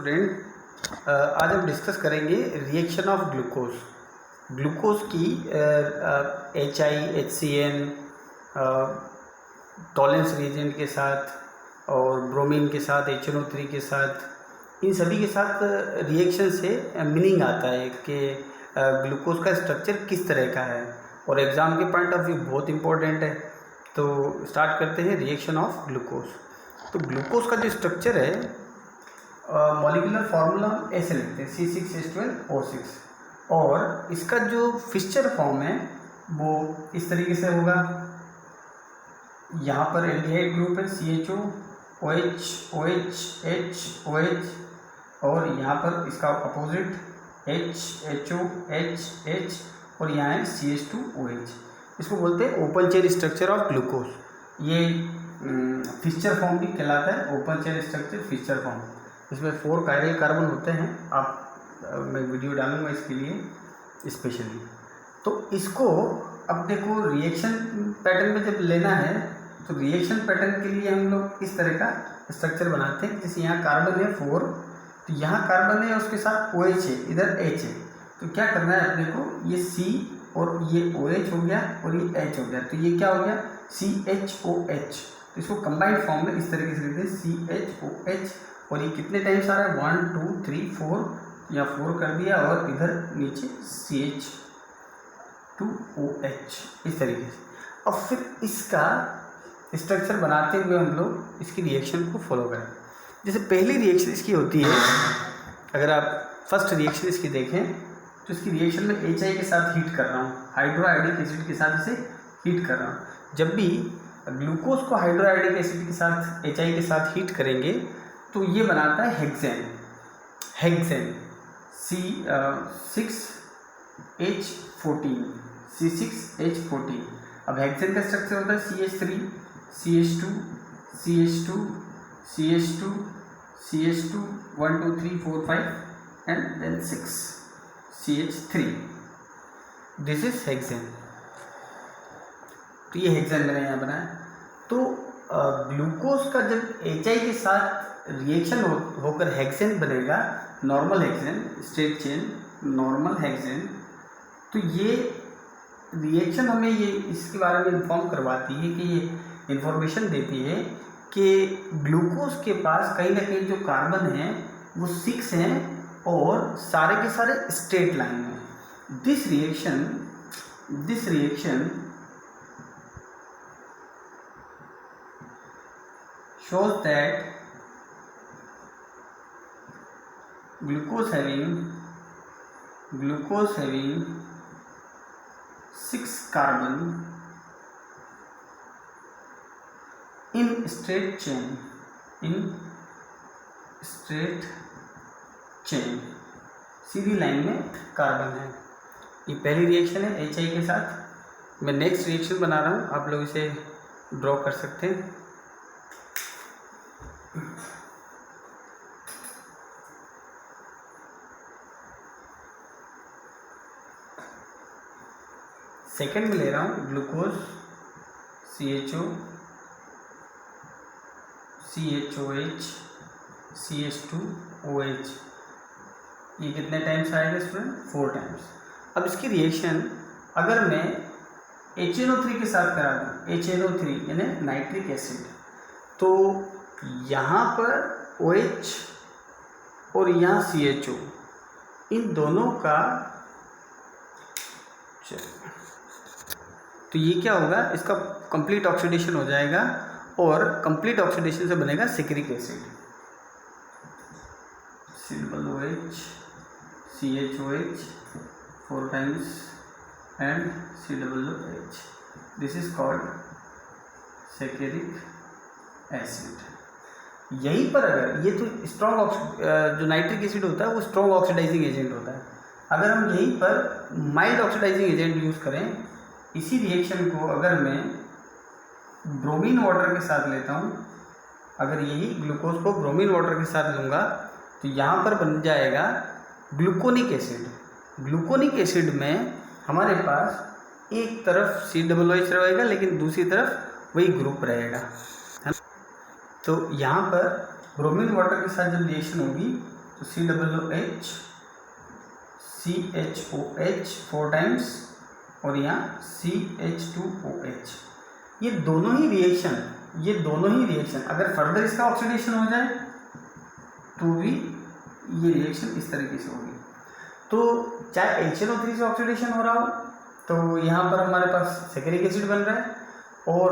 Student, आज हम discuss करेंगे रिएक्शन ऑफ ग्लूकोज की HCN टॉलेंस रिएजेंट के साथ और ब्रोमीन के साथ HNO3 के साथ, इन सभी के साथ रिएक्शन से मीनिंग आता है कि ग्लूकोज का स्ट्रक्चर किस तरह का है और एग्ज़ाम के पॉइंट ऑफ व्यू बहुत इंपॉर्टेंट है। तो स्टार्ट करते हैं रिएक्शन ऑफ ग्लूकोज। तो ग्लूकोज का जो स्ट्रक्चर है, मॉलिक्यूलर फार्मूला ऐसे लिखते हैं C6H12O6, और इसका जो फिक्सचर फॉर्म है वो इस तरीके से होगा। यहाँ पर एल्डिहाइड ग्रुप है CHO OH OH H OH, और यहाँ पर इसका opposite H HO H H, और यहाँ है CH2OH। इसको बोलते हैं open chain structure of glucose. ये फिक्सचर फॉर्म भी कहलाता है, open chain structure fixture form. इसमें 4 कायरल कार्बन होते हैं। मैं वीडियो डालूंगा इसके लिए स्पेशली। तो इसको अब देखो, रिएक्शन पैटर्न में जब लेना है तो रिएक्शन पैटर्न के लिए हम लोग इस तरह का स्ट्रक्चर बनाते हैं। जैसे यहाँ कार्बन है 4, तो यहाँ कार्बन है, उसके साथ OH है, इधर H है। तो क्या करना है अपने को, ये C और ये OH हो गया और ये H हो गया, तो ये क्या हो गया CHOH। तो इसको कंबाइंड फॉर्म में इस तरीके से लिखते हैं CHOH। और ये कितने टाइम्स आ रहा है, 1 2 3 4, या 4 कर दिया, और इधर नीचे CH2OH इस तरीके से। अब फिर इसका स्ट्रक्चर बनाते हुए हम लोग इसकी रिएक्शन को फॉलो करें। जैसे पहली रिएक्शन इसकी होती है, अगर आप फर्स्ट रिएक्शन इसकी देखें तो इसकी रिएक्शन में HI के साथ हीट कर रहा हूँ, हाइड्रोआयोडिक एसिड के साथ इसे हीट कर रहा हूँ। जब भी ग्लूकोज को हाइड्रोआयोडिक एसिड के साथ HI के साथ हीट करेंगे तो ये बनाता है हेक्सेन C6H14। अब हेक्सेन का स्ट्रक्चर होता है CH3 CH2 CH2 CH2 CH2 1 2 3 4 5 and then 6 CH3। This is hexane. तो ये हेक्सेन मैंने यहाँ बनाया। तो ग्लूकोज का जब HI के साथ रिएक्शन होकर हेक्सेन बनेगा, normal hexane, straight chain normal hexane, तो ये रिएक्शन हमें ये इसके बारे में इन्फॉर्म करवाती है कि ये इन्फॉर्मेशन देती है कि ग्लूकोज के पास कहीं ना कहीं जो कार्बन है वो 6 हैं और सारे के सारे स्ट्रेट लाइन में। This reaction shows that glucose having 6 carbon in straight chain, Sidhi line में कार्बन है। ये पहली रिएक्शन है HI के साथ। मैं नेक्स्ट रिएक्शन बना रहा हूँ, आप लोग इसे ड्रॉ कर सकते हैं। सेकेंड में ले रहा हूँ ग्लूकोज CHO CHOH CH2OH। ये कितने टाइम्स आएगा स्टूडेंट, 4 टाइम्स। अब इसकी रिएक्शन अगर मैं HNO3 के साथ करा दूँ, HNO3 यानी नाइट्रिक एसिड, तो यहाँ पर OH और यहाँ CHO, इन दोनों का, तो ये क्या होगा, इसका कंप्लीट ऑक्सीडेशन हो जाएगा और कंप्लीट ऑक्सीडेशन से बनेगा saccharic acid, COOH CHOH 4 times and COOH। This is called saccharic acid. यहीं पर अगर ये तो स्ट्रॉन्ग जो नाइट्रिक एसिड होता है वो स्ट्रॉन्ग ऑक्सीडाइजिंग एजेंट होता है। अगर हम यहीं पर माइल्ड ऑक्सीडाइजिंग एजेंट यूज़ करें, इसी रिएक्शन को अगर मैं ब्रोमीन वाटर के साथ लेता हूँ, अगर यही ग्लूकोज को ब्रोमीन वाटर के साथ लूँगा तो यहाँ पर बन जाएगा ग्लूकोनिक एसिड। ग्लूकोनिक एसिड में हमारे पास एक तरफ COOH रहेगा लेकिन दूसरी तरफ वही ग्रुप रहेगा, है ना। तो यहाँ पर ब्रोमीन वाटर के साथ जब रिएक्शन होगी तो COOH CHOH 4 टाइम्स और यहाँ CH2OH। ये दोनों ही रिएक्शन अगर फर्दर इसका ऑक्सीडेशन हो जाए तो भी ये रिएक्शन इस तरीके से होगी। तो चाहे HNO3 से ऑक्सीडेशन हो रहा हो तो यहाँ पर हमारे पास सैकरिक एसिड बन रहा है, और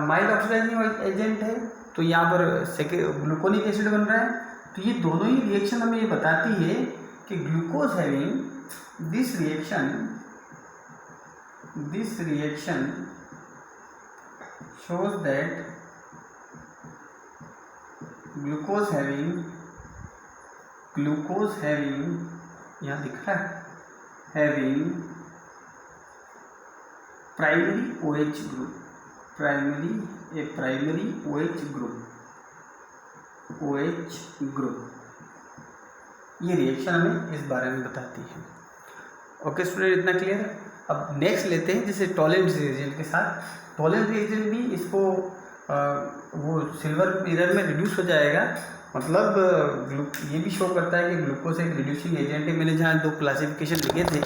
माइल्ड ऑक्सीडाइजिंग एजेंट है तो यहाँ पर ग्लूकोनिक एसिड बन रहा है। तो ये दोनों ही रिएक्शन हमें ये बताती है कि glucose having this reaction shows that glucose having यहाँ दिख रहा है having primary OH group, primary OH group ये रिएक्शन हमें इस बारे में बताती है। ओके स्टूडेंट, इतना क्लियर। अब नेक्स्ट लेते हैं जैसे टॉलेंट रिएजेंट के साथ। टॉलेंट रिएजेंट भी इसको वो सिल्वर मिरर में रिड्यूस हो जाएगा, मतलब ये भी शो करता है कि ग्लूकोज एक रिड्यूसिंग एजेंट है। मैंने जहाँ दो क्लासिफिकेशन लिखे थे,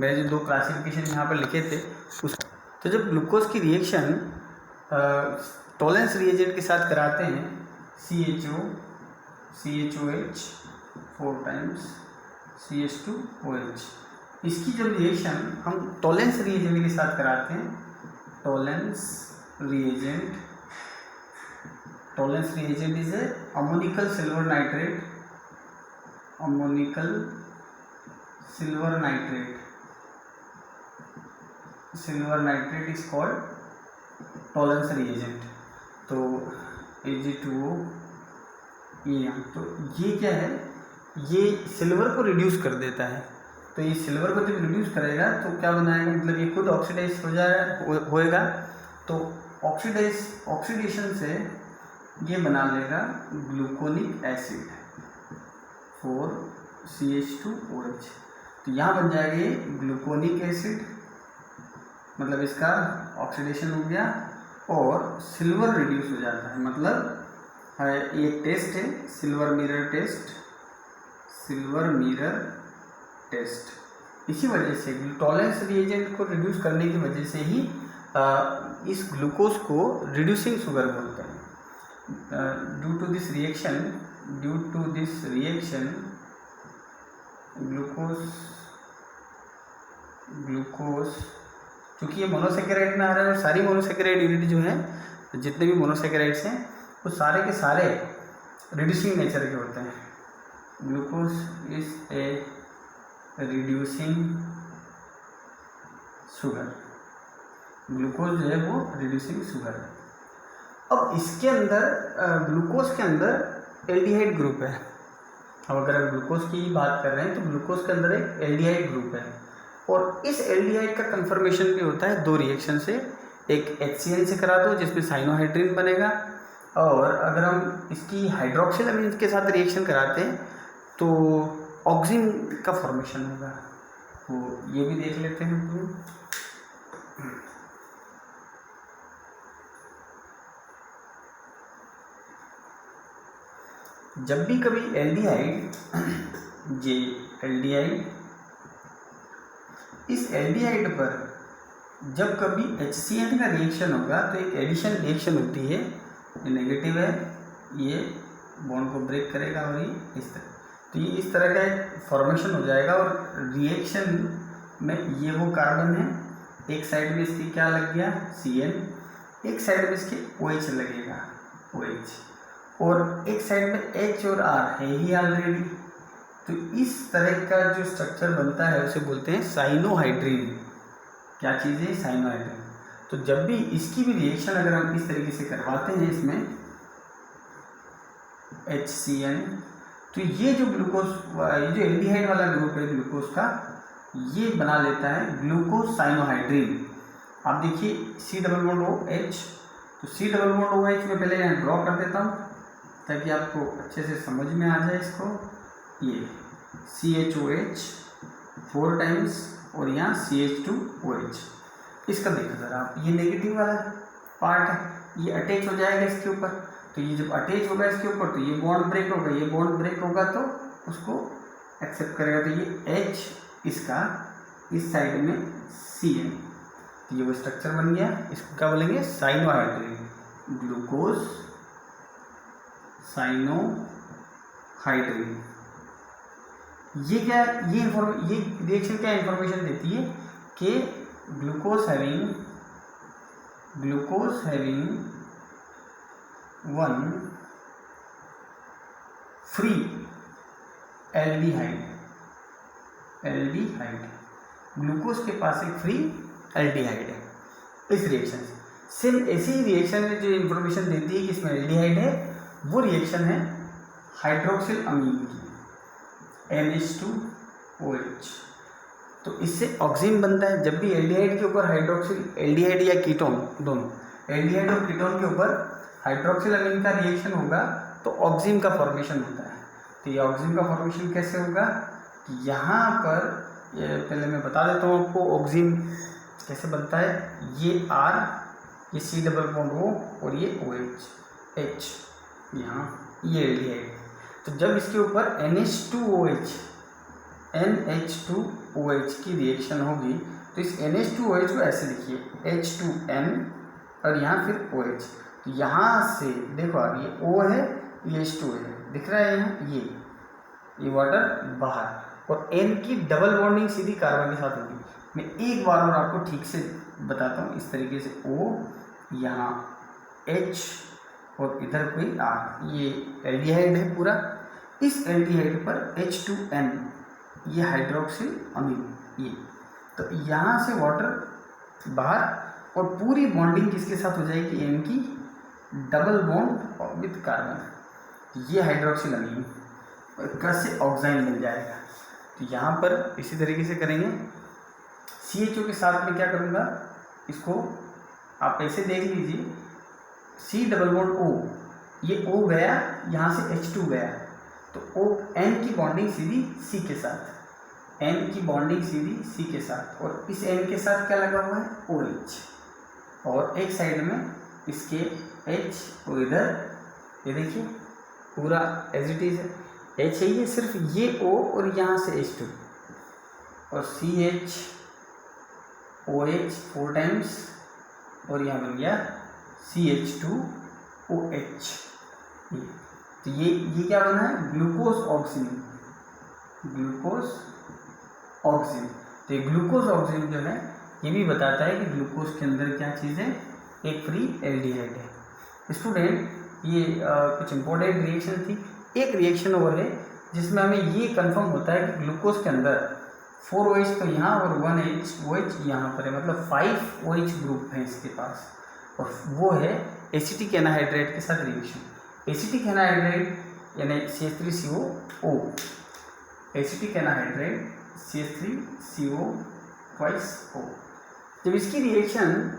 मैंने जो दो क्लासिफिकेशन यहाँ पर लिखे थे उस तो जब ग्लूकोज की रिएक्शन टॉलेंस रिएजेंट के साथ कराते हैं CHOH 4 टाइम्स CH2OH, इसकी जब रिएक्शन हम टॉलेंस रिएजेंट के साथ कराते हैं, Tollens reagent is a ammoniacal silver nitrate is called Tollens reagent. तो Ag2O ये तो ये क्या है, ये सिल्वर को रिड्यूस कर देता है। तो ये सिल्वर को जब रिड्यूस करेगा तो क्या बनाएगा, मतलब ये खुद ऑक्सीडाइज होएगा। तो ऑक्सीडेशन से ये बना लेगा ग्लूकोनिक एसिड 4CH2OH। तो यहाँ बन जाएगा ये ग्लूकोनिक एसिड, मतलब इसका ऑक्सीडेशन हो गया और सिल्वर रिड्यूस हो जाता है। मतलब ये टेस्ट है सिल्वर मिरर टेस्ट। इसी वजह से टॉलेंस रिएजेंट को रिड्यूस करने की वजह से ही इस ग्लूकोज को रिड्यूसिंग शुगर बोलते हैं। Due to this reaction glucose चूँकि ये मोनोसेकेराइड में आ रहा है और सारी मोनोसेकेराइड यूनिट जो है, जितने भी मोनोसेकेराइड्स हैं वो सारे के सारे रिड्यूसिंग नेचर के होते हैं। Glucose is a reducing sugar, glucose जो है वो रिड्यूसिंग शुगर है। अब इसके अंदर ग्लूकोज के अंदर एल्डिहाइड ग्रुप है। अब अगर हम ग्लूकोज की बात कर रहे हैं तो ग्लूकोज के अंदर एक एल्डिहाइड ग्रुप है, और इस एल्डिहाइड का कन्फर्मेशन भी होता है दो रिएक्शन से। एक HCN से करा दो जिसमें साइनोहाइड्रिन बनेगा, और अगर हम इसकी हाइड्रोक्सिल अमीन के साथ रिएक्शन कराते हैं तो ऑक्सिन का फॉर्मेशन होगा। तो ये भी देख लेते हैं। जब भी कभी एल्डिहाइड इस एल्डिहाइड पर जब कभी HCN का रिएक्शन होगा तो एक एडिशन रिएक्शन होती है, ये नेगेटिव है, ये बॉन्ड को ब्रेक करेगा और ये इस तरह, तो ये इस तरह का एक फॉर्मेशन हो जाएगा। और रिएक्शन में ये वो कार्बन है, एक साइड में इसकी क्या लग गया CN, एक साइड में इसके OH लगेगा OH, और एक साइड में H और R है ही ऑलरेडी। तो इस तरह का जो स्ट्रक्चर बनता है उसे बोलते हैं साइनोहाइड्रिन। क्या चीज़ है? साइनोहाइड्रिन। तो जब भी इसकी भी रिएक्शन अगर हम इस तरीके से करवाते हैं इसमें HCN, तो ये जो ग्लूकोज, ये जो एल्डिहाइड वाला ग्रुप है ग्लूकोज का, ये बना लेता है ग्लूकोज साइनोहाइड्रिन। आप देखिए C=OH, तो C=OH में पहले यहाँ ड्रॉ कर देता हूँ ताकि आपको अच्छे से समझ में आ जाए इसको। ये CHOH 4 टाइम्स और यहाँ CH2OH। इसका देखो ज़रा आप, ये नेगेटिव वाला पार्ट है, ये अटैच हो जाएगा इसके ऊपर, तो ये जब अटैच होगा इसके ऊपर तो ये बॉन्ड ब्रेक होगा, ये बॉन्ड ब्रेक होगा तो उसको एक्सेप्ट करेगा। तो ये H इसका इस साइड में Cn, तो ये वो स्ट्रक्चर बन गया। इसको क्या बोलेंगे? Cyanohydrin, glucose cyanohydrin. ये क्या, ये रिएक्शन क्या इंफॉर्मेशन देती है कि glucose having one free aldehyde, glucose के पास एक फ्री एल्डिहाइड है इस रिएक्शन से। सेम ऐसी ही रिएक्शन में जो इंफॉर्मेशन देती है कि इसमें एल्डिहाइड है, वो रिएक्शन है हाइड्रोक्सिल अमीन की, NH2OH। तो इससे ऑक्सीजन बनता है। जब भी एल्डिहाइड के ऊपर हाइड्रोक्सिल, एल्डिहाइड या कीटोन दोनों, एल्डिहाइड और कीटोन के ऊपर हाइड्रोक्सिल अमीन का रिएक्शन होगा तो ऑक्सीजन का फॉर्मेशन होता है। तो ये ऑक्सीजन का फॉर्मेशन कैसे होगा? यहाँ पर पहले मैं बता देता हूँ आपको ऑक्सीजन कैसे बनता है। ये R, ये C डबल बॉन्ड O और ये OH, H, यहाँ ये एल्डिहाइड। तो जब इसके ऊपर NH2OH की रिएक्शन होगी तो इस NH2OH को ऐसे लिखिए H2N और यहाँ फिर OH। तो यहाँ से देखो आप, ये O है, ये H2 है, दिख रहा है यहाँ, ये वाटर बाहर, और N की डबल बॉन्डिंग सीधी कार्बन के साथ होगी। मैं एक बार और आपको ठीक से बताता हूँ। इस तरीके से O, यहाँ H और इधर कोई R, ये एल्डिहाइड है पूरा। इस एल्डिहाइड पर H2N, ये हाइड्रोक्सिल अमीन, ये तो यहाँ से वाटर बाहर और पूरी बॉन्डिंग किसके साथ हो जाएगी? N की डबल बॉन्ड विद कार्बन, ये हाइड्रोक्सिल अमीन, और कैसे ऑक्साइन मिल जाएगा। तो यहाँ पर इसी तरीके से करेंगे। CHO के साथ में क्या करूँगा, इसको आप ऐसे देख लीजिए, C डबल बॉन्ड O, ये O गया, यहाँ से H2 गया, तो O, N की बॉन्डिंग सीधी C के साथ, N की बॉन्डिंग सीधी C के साथ, और इस N के साथ क्या लगा हुआ है? OH, और एक साइड में इसके H, और इधर ये देखिए पूरा एज इट इज H है, ये सिर्फ ये O और यहाँ से H2 और CH OH 4 टाइम्स, और यहाँ बन गया CH2OH। तो ये क्या बना है? ग्लूकोज ऑक्सीजन, तो ये ग्लूकोज ऑक्सीजन जो है ये भी बताता है कि ग्लूकोज के अंदर क्या चीज़ है? एक फ्री एल्डिहाइड है। स्टूडेंट, ये कुछ इंपॉर्टेंट रिएक्शन थी। एक रिएक्शन और है जिसमें हमें ये कंफर्म होता है कि ग्लूकोज के अंदर 4 OH तो यहाँ और 1 OH यहाँ पर है, मतलब 5 OH ग्रुप है इसके पास, और वो है एसिटिक एनाहाइड्राइड के साथ रिएक्शन। एसिटिक एनाहाइड्राइड यानी CH3CO, एसिटिक एनाहाइड्राइड CH3CO O। जब इसकी रिएक्शन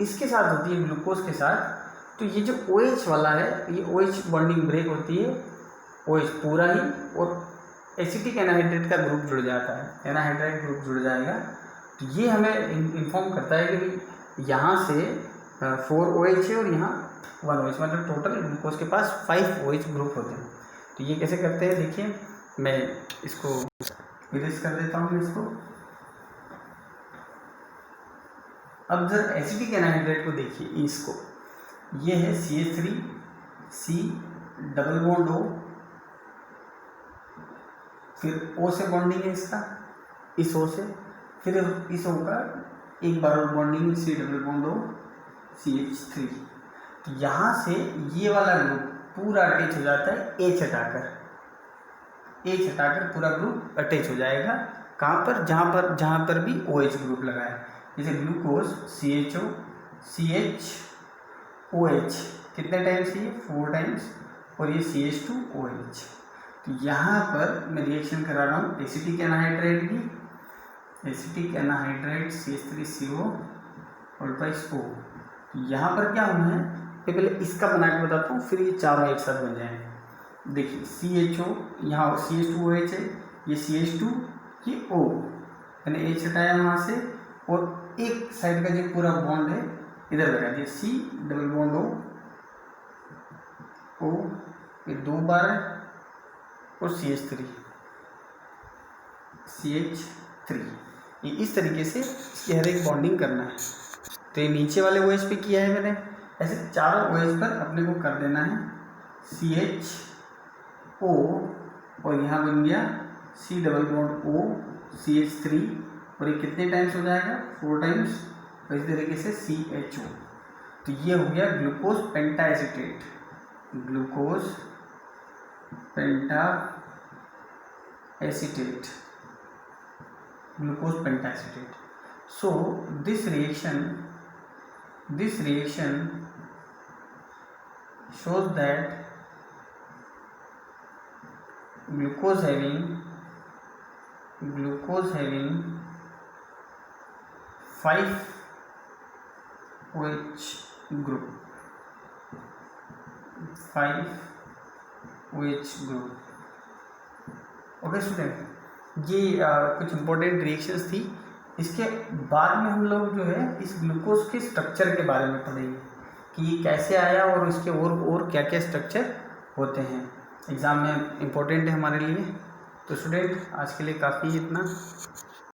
इसके साथ होती है ग्लूकोज के साथ, तो ये जो OH वाला है, ये OH बॉन्डिंग ब्रेक होती है, OH पूरा ही, और एसिटिक एनाहाइड्रेट का ग्रुप जुड़ जाता है, एनाहाइड्राइड ग्रुप जुड़ जाएगा। तो ये हमें इन्फॉर्म करता है कि यहाँ से 4 OH है और यहाँ 1 OH, मतलब टोटल ग्लूकोज के पास 5 OH ग्रुप होते हैं। तो ये कैसे करते हैं देखिए, मैं इसको इरेज कर देता हूँ इसको। अब जब एसिटिक एनाहाइड्रेट को देखिए, इसको, ये है CH3C डबल बॉन्ड O, फिर O से बॉन्डिंग है इसका, इस O से, फिर इस O का एक बार और bonding C double bond O CH3। तो यहाँ से ये वाला ग्रुप पूरा अटैच हो जाता है H हटाकर पूरा ग्रुप अटैच हो जाएगा। कहाँ पर? जहाँ पर भी OH ग्रुप लगा है। जैसे ग्लूकोज CHO CH OH कितने टाइम्स? ये 4 टाइम्स, और ये CH2OH। तो यहाँ पर मैं रिएक्शन करा रहा हूँ एसिटिक एनाहाइड्राइड की, एसिटिक एनाहाइड्राइड CH3CO और O। यहाँ पर क्या होना है, ये पहले इसका बना के बताता हूँ, फिर ये चारों एक साथ बन जाएंगे। देखिए CHO, यहाँ CH2OH है, ये CH2, ये O, यानी H हटाया वहाँ से, और एक साइड का जो पूरा बॉन्ड है इधर लगा दिया, C double bond O O, ये 2 बार है और CH3 ये इस तरीके से इसकी हर एक बॉन्डिंग करना है। तो ये नीचे वाले OH पे किया है मैंने, ऐसे चारों OH पर अपने को कर देना है CHO और यहाँ बन गया C double bond O CH3 और ये कितने टाइम्स हो जाएगा 4 टाइम्स और इस तरीके से CHO। तो ये हो गया glucose penta acetate, glucose penta acetate, glucose penta acetate. So this reaction shows that glucose having 5 OH group, 5 OH group। Okay student, ये कुछ इम्पोर्टेंट रिएक्शंस थी। इसके बाद में हम लोग जो है इस ग्लूकोज के स्ट्रक्चर के बारे में पढ़ेंगे कि ये कैसे आया और इसके और क्या क्या स्ट्रक्चर होते हैं, एग्ज़ाम में इम्पोर्टेंट है हमारे लिए। तो स्टूडेंट आज के लिए काफ़ी इतना।